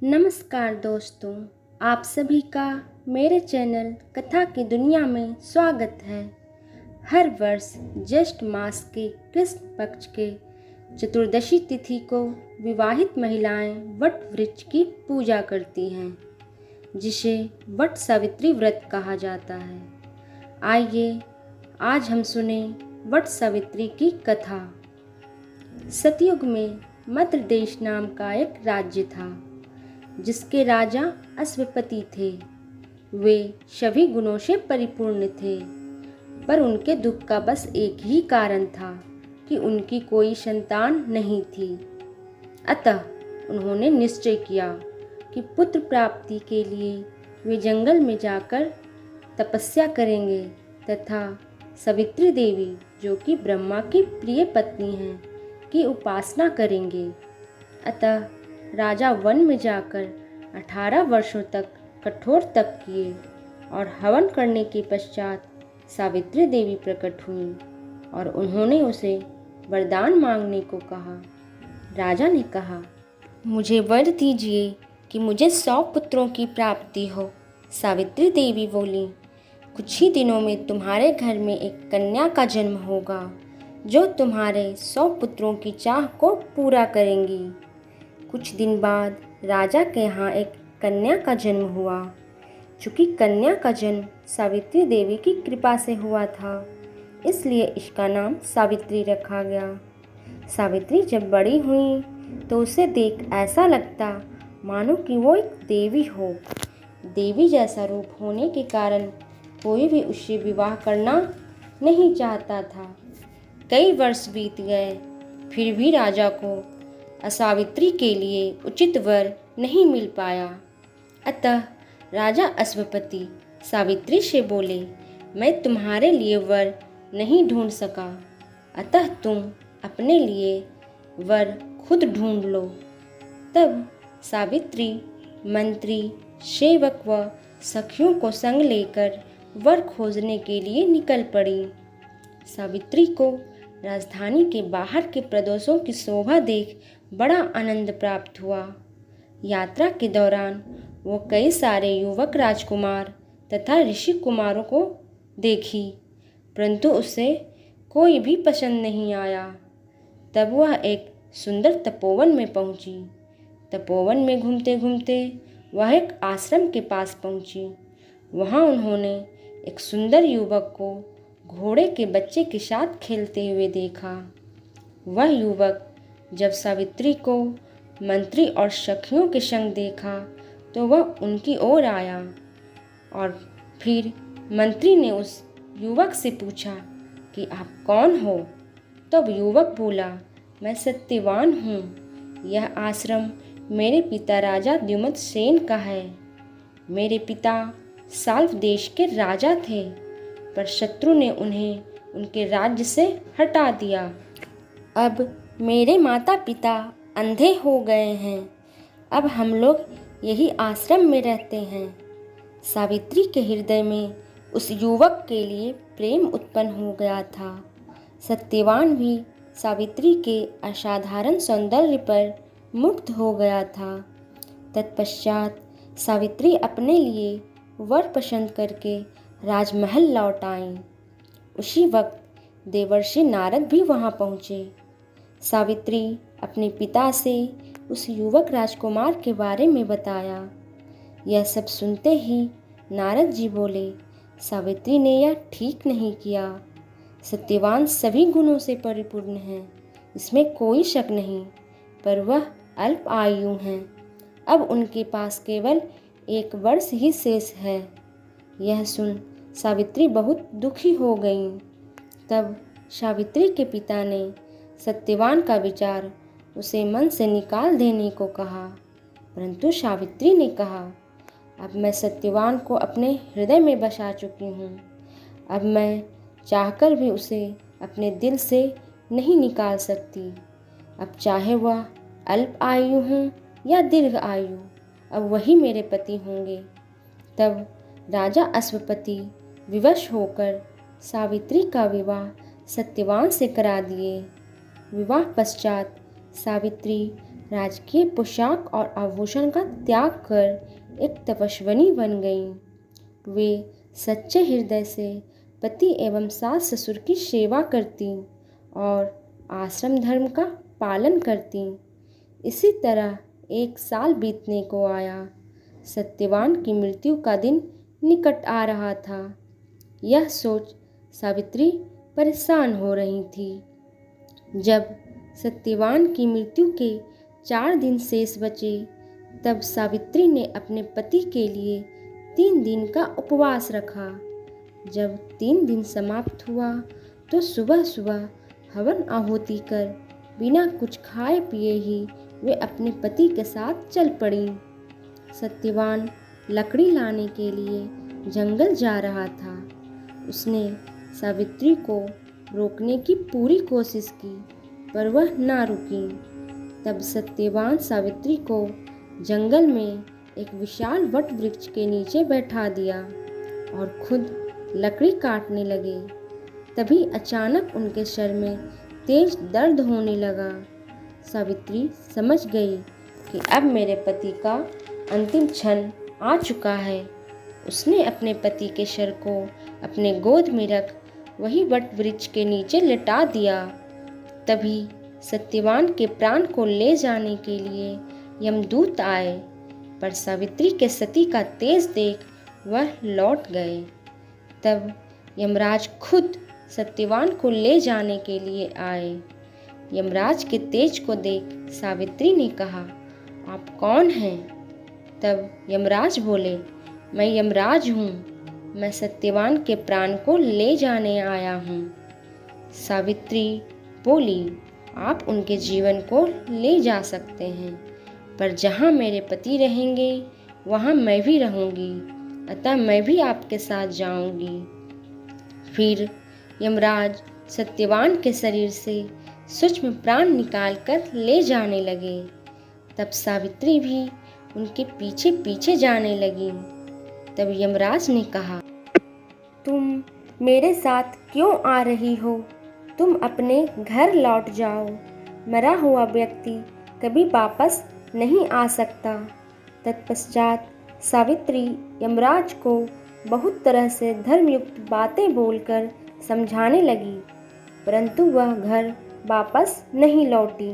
नमस्कार दोस्तों, आप सभी का मेरे चैनल कथा की दुनिया में स्वागत है। हर वर्ष ज्येष्ठ मास के कृष्ण पक्ष के चतुर्दशी तिथि को विवाहित महिलाएं वट वृक्ष की पूजा करती हैं, जिसे वट सावित्री व्रत कहा जाता है। आइए आज हम सुने वट सावित्री की कथा। सतयुग में मद्र देश नाम का एक राज्य था, जिसके राजा अश्वपति थे। वे सभी गुणों से परिपूर्ण थे, पर उनके दुख का बस एक ही कारण था कि उनकी कोई संतान नहीं थी। अतः उन्होंने निश्चय किया कि पुत्र प्राप्ति के लिए वे जंगल में जाकर तपस्या करेंगे तथा सावित्री देवी, जो कि ब्रह्मा की प्रिय पत्नी हैं, की उपासना करेंगे। अतः राजा वन में जाकर 18 वर्षों तक कठोर तप किए और हवन करने के पश्चात सावित्री देवी प्रकट हुई और उन्होंने उसे वरदान मांगने को कहा। राजा ने कहा, मुझे वर दीजिए कि मुझे 100 पुत्रों की प्राप्ति हो। सावित्री देवी बोली, कुछ ही दिनों में तुम्हारे घर में एक कन्या का जन्म होगा, जो तुम्हारे 100 पुत्रों की चाह को पूरा करेंगी। कुछ दिन बाद राजा के यहाँ एक कन्या का जन्म हुआ। चूँकि कन्या का जन्म सावित्री देवी की कृपा से हुआ था, इसलिए इसका नाम सावित्री रखा गया। सावित्री जब बड़ी हुई तो उसे देख ऐसा लगता मानो कि वो एक देवी हो। देवी जैसा रूप होने के कारण कोई भी उससे विवाह करना नहीं चाहता था। कई वर्ष बीत गए, फिर भी राजा को सावित्री के लिए उचित वर नहीं मिल पाया। अतः राजा अश्वपति सावित्री से बोले, मैं तुम्हारे लिए वर नहीं ढूंढ सका, अतः तुम अपने लिए वर खुद ढूंढ लो। तब सावित्री मंत्री, सेवक व सखियों को संग लेकर वर खोजने के लिए निकल पड़ी। सावित्री को राजधानी के बाहर के प्रदेशों की शोभा देख बड़ा आनंद प्राप्त हुआ। यात्रा के दौरान वो कई सारे युवक राजकुमार तथा ऋषि कुमारों को देखी, परंतु उसे कोई भी पसंद नहीं आया। तब वह एक सुंदर तपोवन में पहुंची। तपोवन में घूमते घूमते वह एक आश्रम के पास पहुंची। वहां उन्होंने एक सुंदर युवक को घोड़े के बच्चे के साथ खेलते हुए देखा। वह युवक जब सावित्री को मंत्री और सखियों के संग देखा तो वह उनकी ओर आया और फिर मंत्री ने उस युवक से पूछा कि आप कौन हो। तब युवक बोला, मैं सत्यवान हूँ। यह आश्रम मेरे पिता राजा द्युमत सेन का है। मेरे पिता साल्व देश के राजा थे, पर शत्रु ने उन्हें उनके राज्य से हटा दिया। अब मेरे माता पिता अंधे हो गए हैं। अब हम लोग यही आश्रम में रहते हैं। सावित्री के हृदय में उस युवक के लिए प्रेम उत्पन्न हो गया था। सत्यवान भी सावित्री के असाधारण सौंदर्य पर मुग्ध हो गया था। तत्पश्चात सावित्री अपने लिए वर पसंद करके राजमहल लौट आईं। उसी वक्त देवर्षि नारद भी वहां पहुंचे। सावित्री अपने पिता से उस युवक राजकुमार के बारे में बताया। यह सब सुनते ही नारद जी बोले, सावित्री ने यह ठीक नहीं किया। सत्यवान सभी गुणों से परिपूर्ण है, इसमें कोई शक नहीं, पर वह अल्प आयु हैं। अब उनके पास केवल 1 वर्ष ही शेष है। यह सुन सावित्री बहुत दुखी हो गईं। तब सावित्री के पिता ने सत्यवान का विचार उसे मन से निकाल देने को कहा, परंतु सावित्री ने कहा, अब मैं सत्यवान को अपने हृदय में बसा चुकी हूँ। अब मैं चाहकर भी उसे अपने दिल से नहीं निकाल सकती। अब चाहे वह अल्प आयु हो या दीर्घ आयु, अब वही मेरे पति होंगे। तब राजा अश्वपति विवश होकर सावित्री का विवाह सत्यवान से करा दिए। विवाह पश्चात सावित्री राजकीय पोशाक और आभूषण का त्याग कर एक तपस्विनी बन गईं। वे सच्चे हृदय से पति एवं सास ससुर की सेवा करती और आश्रम धर्म का पालन करती। इसी तरह 1 साल बीतने को आया। सत्यवान की मृत्यु का दिन निकट आ रहा था। यह सोच सावित्री परेशान हो रही थी। जब सत्यवान की मृत्यु के 4 दिन शेष बचे, तब सावित्री ने अपने पति के लिए 3 दिन का उपवास रखा। जब 3 दिन समाप्त हुआ तो सुबह सुबह हवन आहुति कर बिना कुछ खाए पिए ही वे अपने पति के साथ चल पड़ी। सत्यवान लकड़ी लाने के लिए जंगल जा रहा था। उसने सावित्री को रोकने की पूरी कोशिश की, पर वह ना रुकी। तब सत्यवान सावित्री को जंगल में एक विशाल वट वृक्ष के नीचे बैठा दिया और खुद लकड़ी काटने लगे। तभी अचानक उनके सर में तेज दर्द होने लगा। सावित्री समझ गई कि अब मेरे पति का अंतिम क्षण आ चुका है। उसने अपने पति के सर को अपने गोद में रख वही वट वृक्ष के नीचे लिटा दिया। तभी सत्यवान के प्राण को ले जाने के लिए यमदूत आए, पर सावित्री के सती का तेज देख वह लौट गए। तब यमराज खुद सत्यवान को ले जाने के लिए आए। यमराज के तेज को देख सावित्री ने कहा, आप कौन हैं? तब यमराज बोले, मैं यमराज हूँ। मैं सत्यवान के प्राण को ले जाने आया हूँ। सावित्री बोली, आप उनके जीवन को ले जा सकते हैं, पर जहाँ मेरे पति रहेंगे वहाँ मैं भी रहूँगी, अतः मैं भी आपके साथ जाऊँगी। फिर यमराज सत्यवान के शरीर से सूक्ष्म प्राण निकालकर ले जाने लगे। तब सावित्री भी उनके पीछे पीछे जाने लगी। तब यमराज ने कहा, तुम मेरे साथ क्यों आ रही हो? तुम अपने घर लौट जाओ। मरा हुआ व्यक्ति कभी वापस नहीं आ सकता। तत्पश्चात सावित्री यमराज को बहुत तरह से धर्मयुक्त बातें बोलकर समझाने लगी, परंतु वह घर वापस नहीं लौटी।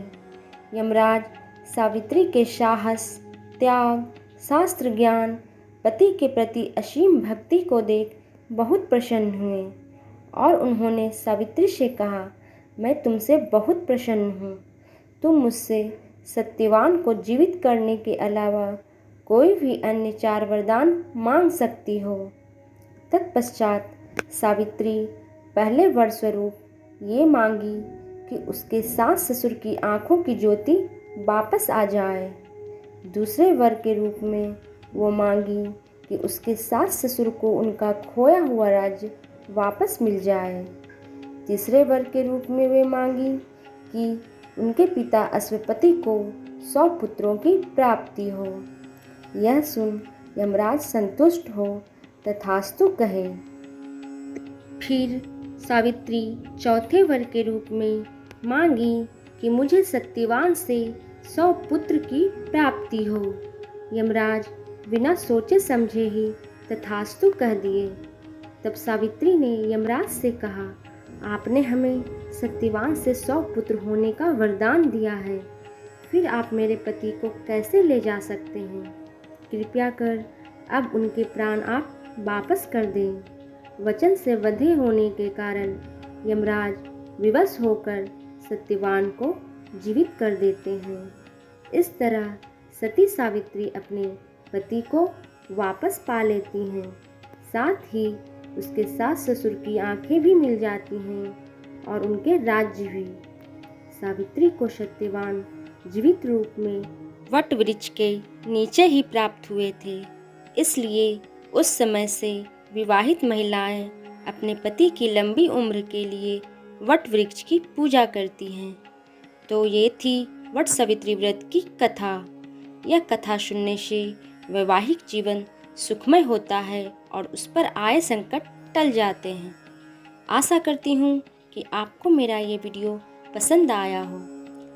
यमराज सावित्री के साहस, त्याग, शास्त्र ज्ञान, पति के प्रति असीम भक्ति को देख बहुत प्रसन्न हुए और उन्होंने सावित्री से कहा, मैं तुमसे बहुत प्रसन्न हूँ। तुम मुझसे सत्यवान को जीवित करने के अलावा कोई भी अन्य 4 वरदान मांग सकती हो। तत्पश्चात सावित्री पहले वर स्वरूप ये मांगी कि उसके सास ससुर की आंखों की ज्योति वापस आ जाए। दूसरे वर के रूप में वो मांगी कि उसके सास ससुर को उनका खोया हुआ राज्य वापस मिल जाए। तीसरे वर के रूप में वे मांगी कि उनके पिता अश्वपति को 100 पुत्रों की प्राप्ति हो। यह सुन यमराज संतुष्ट हो तथास्तु कहे। फिर सावित्री चौथे वर के रूप में मांगी कि मुझे सत्यवान से 100 पुत्र की प्राप्ति हो। यमराज बिना सोचे समझे ही तथास्तु कह दिए। तब सावित्री ने यमराज से कहा, आपने हमें सत्यवान से 100 पुत्र होने का वरदान दिया है, फिर आप मेरे पति को कैसे ले जा सकते हैं? कृपया कर अब उनके प्राण आप वापस कर दें। वचन से बंधे होने के कारण यमराज विवश होकर सत्यवान को जीवित कर देते हैं। इस तरह सती सावित्री अपने पति को वापस पा लेती हैं, साथ ही उसके सास ससुर की आंखें भी मिल जाती हैं और उनके राज्य भी। सावित्री को सत्यवान जीवित रूप में वट वृक्ष के नीचे ही प्राप्त हुए थे, इसलिए उस समय से विवाहित महिलाएं अपने पति की लंबी उम्र के लिए वट वृक्ष की पूजा करती हैं। तो ये थी वट सावित्री व्रत की कथा। यह कथा सुनने से वैवाहिक जीवन सुखमय होता है और उस पर आए संकट टल जाते हैं। आशा करती हूँ कि आपको मेरा ये वीडियो पसंद आया हो।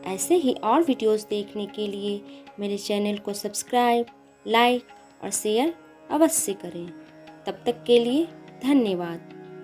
ऐसे ही और वीडियोस देखने के लिए मेरे चैनल को सब्सक्राइब, लाइक और शेयर अवश्य करें। तब तक के लिए धन्यवाद।